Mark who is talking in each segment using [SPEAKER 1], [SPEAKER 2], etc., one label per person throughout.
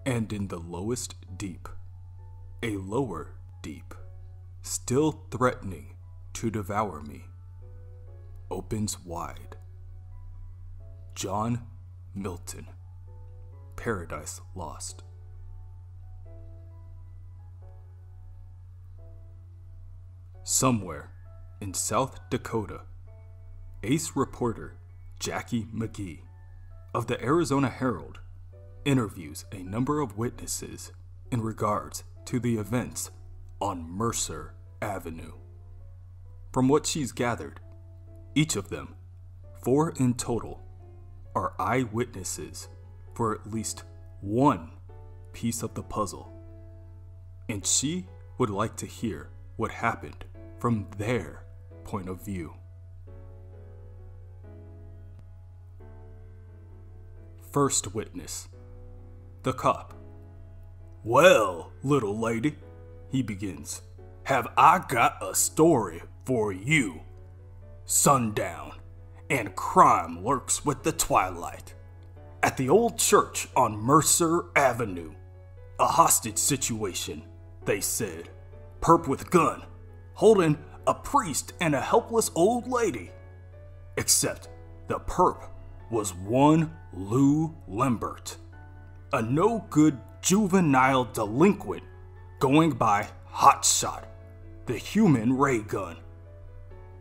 [SPEAKER 1] And in the lowest deep, a lower deep, still threatening to devour me, opens wide. John Milton, Paradise Lost. Somewhere in South Dakota, ace reporter Jackie McGee of the Arizona Herald interviews a number of witnesses in regards to the events on Mercer Avenue. From what she's gathered, each of them, 4 in total, are eyewitnesses for at least one piece of the puzzle, and she would like to hear what happened from their point of view. First witness, the cop. "Well, little lady," he begins, "have I got a story for you. Sundown, and crime lurks with the twilight. At the old church on Mercer Avenue, a hostage situation, they said. Perp with gun, holding a priest and a helpless old lady. Except the perp was one Lou Lambert, a no-good juvenile delinquent going by Hotshot, the human ray gun.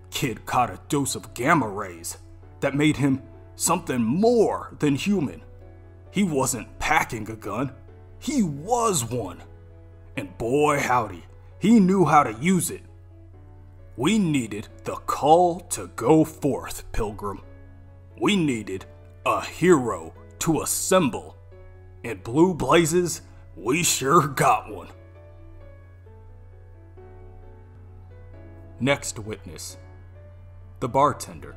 [SPEAKER 1] Kid caught a dose of gamma rays that made him something more than human. He wasn't packing a gun, he was one. And boy howdy, he knew how to use it. We needed the call to go forth, Pilgrim. We needed a hero to assemble. In Blue Blazes, we sure got one." Next witness, the bartender.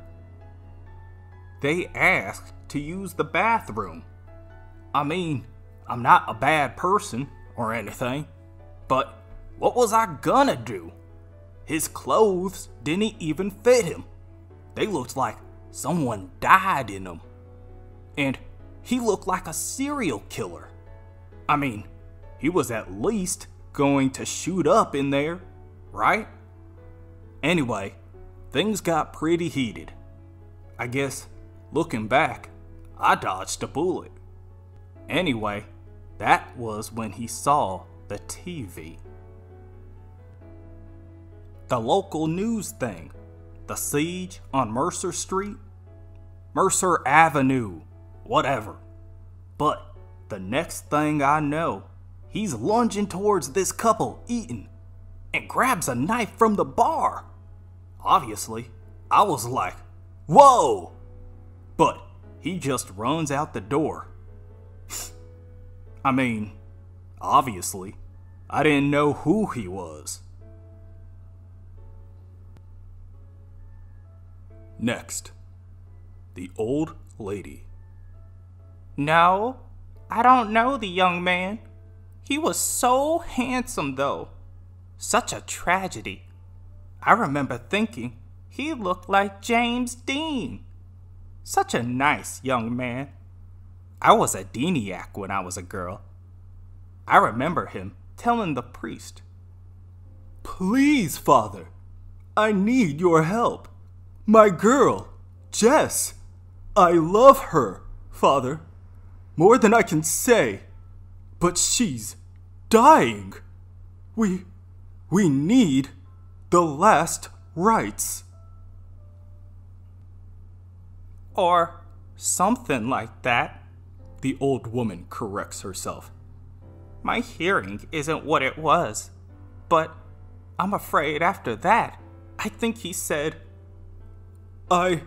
[SPEAKER 1] "They asked to use the bathroom. I mean, I'm not a bad person or anything, but what was I gonna do? His clothes didn't even fit him. They looked like someone died in them. And he looked like a serial killer. I mean, he was at least going to shoot up in there, right? Anyway, things got pretty heated. I guess, looking back, I dodged a bullet. Anyway, that was when he saw the TV. The local news thing, the siege on Mercer Street, Mercer Avenue, whatever. But the next thing I know, he's lunging towards this couple eating and grabs a knife from the bar. Obviously, I was like, whoa! But he just runs out the door. I mean, obviously, I didn't know who he was. Next, the old lady.
[SPEAKER 2] "No, I don't know the young man. He was so handsome though. Such a tragedy. I remember thinking he looked like James Dean. Such a nice young man. I was a Deaniac when I was a girl. I remember him telling the priest, 'Please, Father, I need your help. My girl, Jess, I love her, Father, more than I can say, but she's dying. We need the last rites.'" Or something like that,
[SPEAKER 1] the old woman corrects herself.
[SPEAKER 2] My hearing isn't what it was, but I'm afraid after that, I think he said,
[SPEAKER 1] I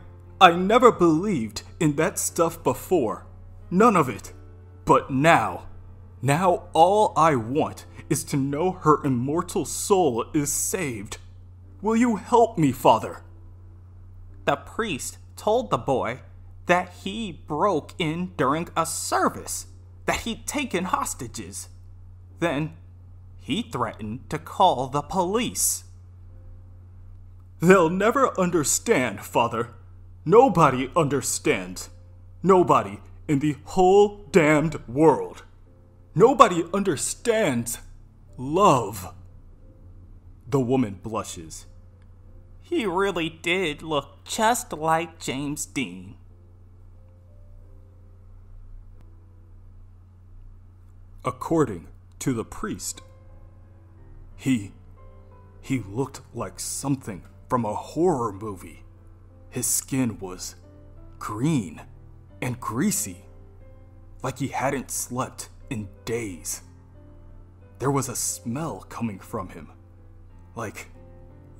[SPEAKER 1] never believed in that stuff before. None of it. But now all I want is to know her immortal soul is saved. Will you help me, Father?
[SPEAKER 2] The priest told the boy that he broke in during a service, that he'd taken hostages. Then he threatened to call the police.
[SPEAKER 1] They'll never understand, Father. Nobody understands. Nobody in the whole damned world. Nobody understands love. The woman blushes.
[SPEAKER 2] He really did look just like James Dean.
[SPEAKER 1] According to the priest, he looked like something from a horror movie. His skin was green and greasy, like he hadn't slept in days. There was a smell coming from him, like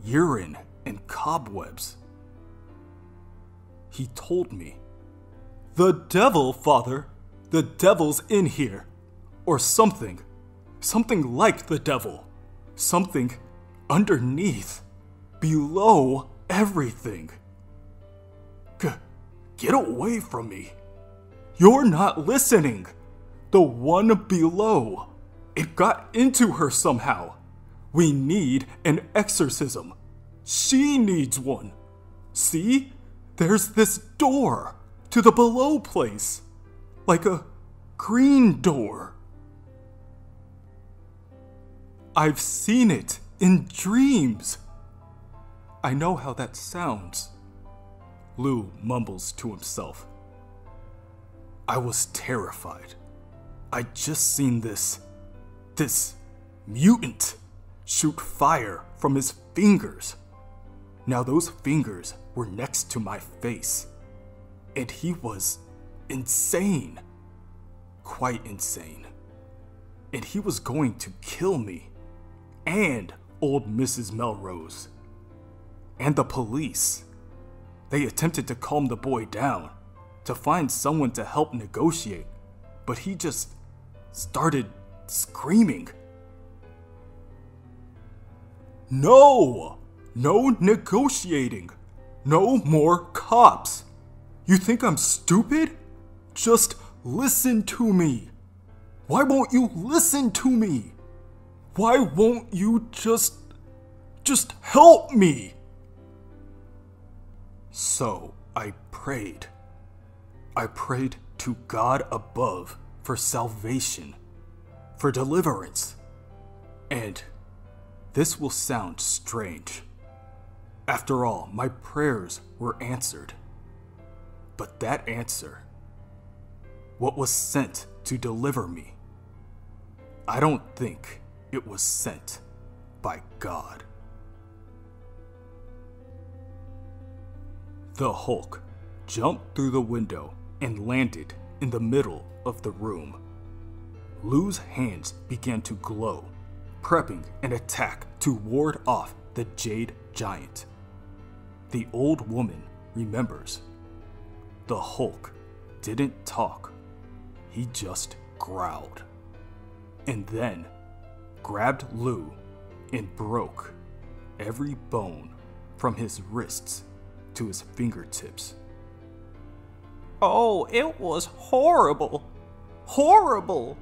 [SPEAKER 1] urine and cobwebs. He told me, "The devil, Father, the devil's in here," or something like the devil, something underneath, below everything. Get away from me. You're not listening. The one below. It got into her somehow. We need an exorcism. She needs one. See? There's this door to the below place. Like a green door. I've seen it in dreams. I know how that sounds. Lou mumbles to himself. I was terrified. I'd just seen this mutant shoot fire from his fingers. Now those fingers were next to my face. And he was insane. Quite insane. And he was going to kill me. And old Mrs. Melrose. And the police. They attempted to calm the boy down, to find someone to help negotiate, but he just started screaming. No! No negotiating! No more cops! You think I'm stupid? Just listen to me! Why won't you listen to me? Why won't you just help me? So I prayed. I prayed to God above for salvation, for deliverance. And this will sound strange. After all, my prayers were answered. But that answer, what was sent to deliver me, I don't think it was sent by God. The Hulk jumped through the window and landed in the middle of the room. Lou's hands began to glow, prepping an attack to ward off the Jade Giant. The old woman remembers. The Hulk didn't talk. He just growled. And then grabbed Lou and broke every bone from his wrists to his fingertips.
[SPEAKER 2] Oh, it was horrible. Horrible.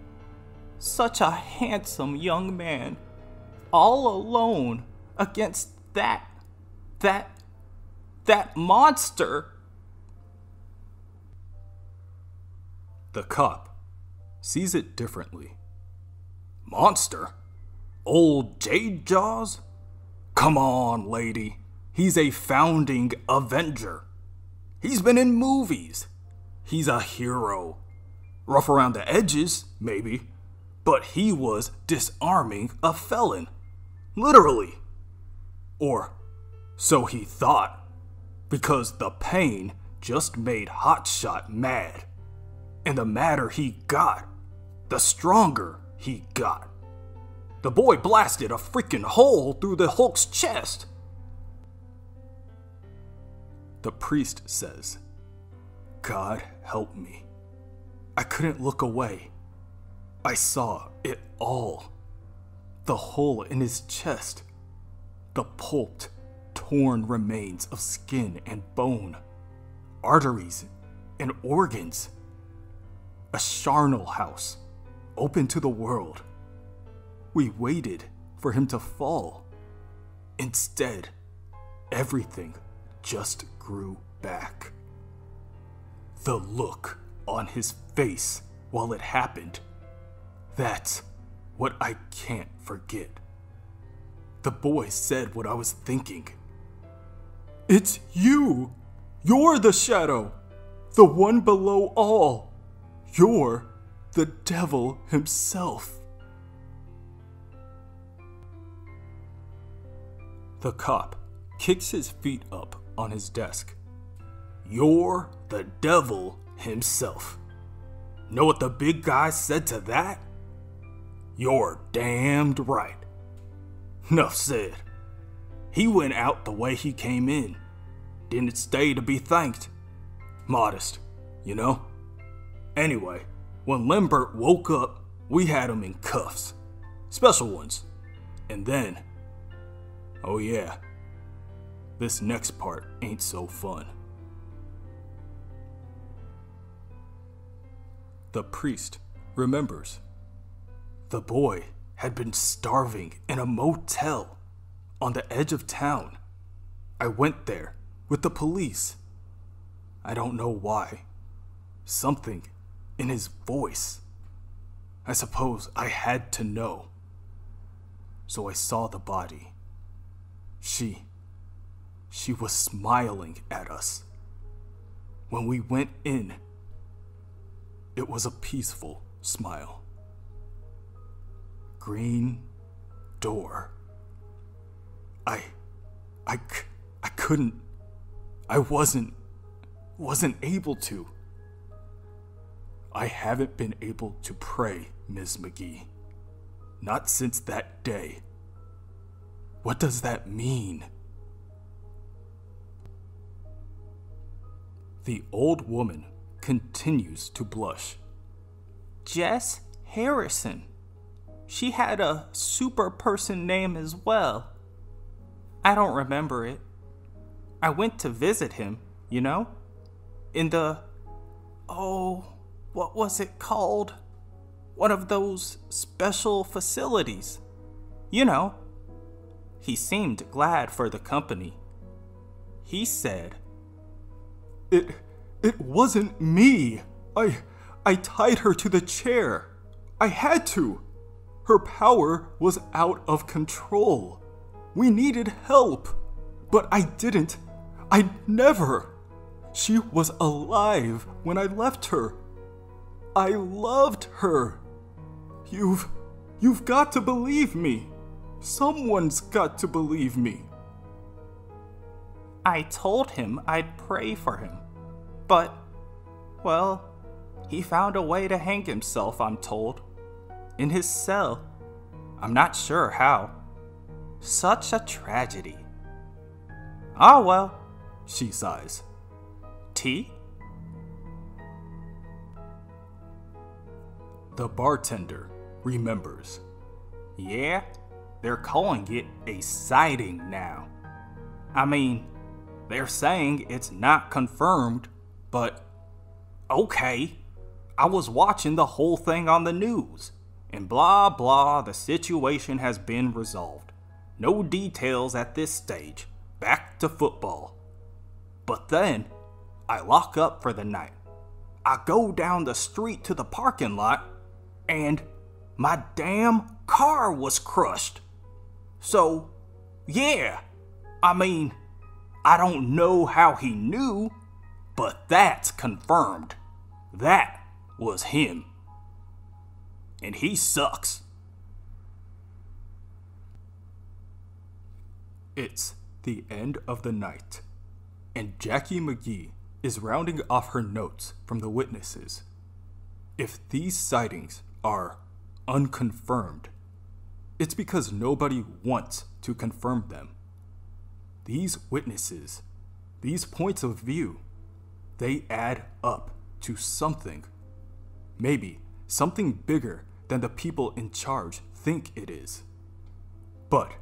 [SPEAKER 2] Such a handsome young man, all alone against that monster.
[SPEAKER 1] The cop sees it differently. Monster? Old Jade Jaws? Come on, lady. He's a founding Avenger. He's been in movies. He's a hero. Rough around the edges, maybe, but he was disarming a felon. Literally. Or so he thought, because the pain just made Hotshot mad. And the madder he got, the stronger he got. The boy blasted a freaking hole through the Hulk's chest. The priest says, God help me. I couldn't look away. I saw it all. The hole in his chest. The pulped, torn remains of skin and bone. Arteries and organs. A charnel house, open to the world. We waited for him to fall. Instead, everything just grew back. The look on his face while it happened. That's what I can't forget. The boy said what I was thinking. It's you! You're the shadow! The one below all! You're the devil himself! The cop kicks his feet up on his desk. You're the devil himself. Know what the big guy said to that? You're damned right. Nuff said. He went out the way he came in. Didn't stay to be thanked. Modest, you know? Anyway, when Lambert woke up, we had him in cuffs. Special ones. And then, oh yeah, this next part ain't so fun. The priest remembers. The boy had been starving in a motel on the edge of town. I went there with the police. I don't know why. Something in his voice. I suppose I had to know. So I saw the body. She was smiling at us. When we went in, it was a peaceful smile. Green door. I couldn't. I wasn't able to. I haven't been able to pray, Ms. McGee. Not since that day. What does that mean? The old woman continues to blush.
[SPEAKER 2] Jess Harrison. She had a super person name as well. I don't remember it. I went to visit him, you know? In the... oh, what was it called? One of those special facilities. You know. He seemed glad for the company. He said,
[SPEAKER 1] It wasn't me. I tied her to the chair. I had to. Her power was out of control. We needed help. But I didn't. I'd never. She was alive when I left her. I loved her. You've got to believe me. Someone's got to believe me.
[SPEAKER 2] I told him I'd pray for him. But, well, he found a way to hang himself, I'm told. In his cell. I'm not sure how. Such a tragedy. Ah, well,
[SPEAKER 1] she sighs.
[SPEAKER 2] Tea?
[SPEAKER 1] The bartender remembers.
[SPEAKER 2] Yeah, they're calling it a sighting now. I mean, they're saying it's not confirmed, but okay. I was watching the whole thing on the news, and blah blah, the situation has been resolved. No details at this stage. Back to football. But then, I lock up for the night. I go down the street to the parking lot, and my damn car was crushed. So, yeah, I mean, I don't know how he knew, but that's confirmed. That was him. And he sucks.
[SPEAKER 1] It's the end of the night, and Jackie McGee is rounding off her notes from the witnesses. If these sightings are unconfirmed, it's because nobody wants to confirm them. These witnesses, these points of view, they add up to something. Maybe something bigger than the people in charge think it is. But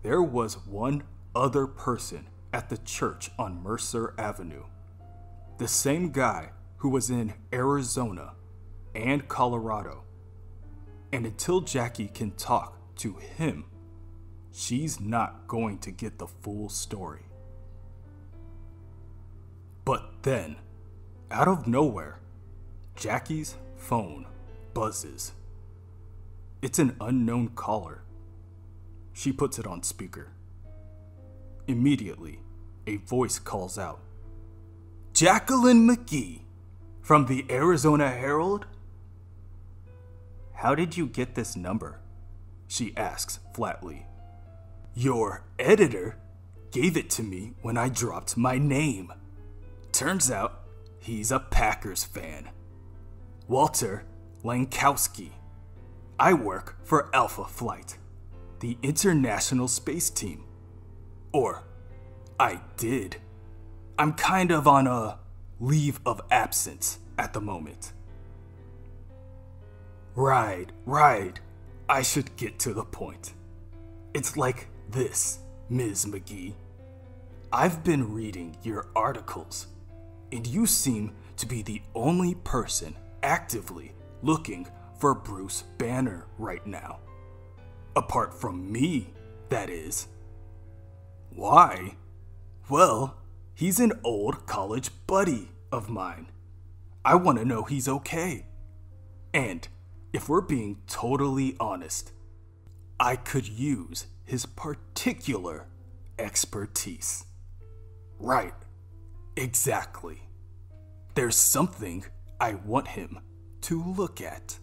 [SPEAKER 1] there was one other person at the church on Mercer Avenue. The same guy who was in Arizona and Colorado. And until Jackie can talk to him, she's not going to get the full story. But then, out of nowhere, Jackie's phone buzzes. It's an unknown caller. She puts it on speaker. Immediately, a voice calls out, "Jacqueline McGee, from the Arizona Herald?" "How did you get this number?" she asks flatly. "Your editor gave it to me when I dropped my name. Turns out he's a Packers fan. Walter Lankowski. I work for Alpha Flight, the international space team. Or, I did. I'm kind of on a leave of absence at the moment." Right. I should get to the point. It's like this, Ms. McGee. I've been reading your articles, and you seem to be the only person actively looking for Bruce Banner right now. Apart from me, that is. Why? Well, he's an old college buddy of mine. I want to know he's okay. And if we're being totally honest, I could use his particular expertise. Right, exactly. There's something I want him to look at.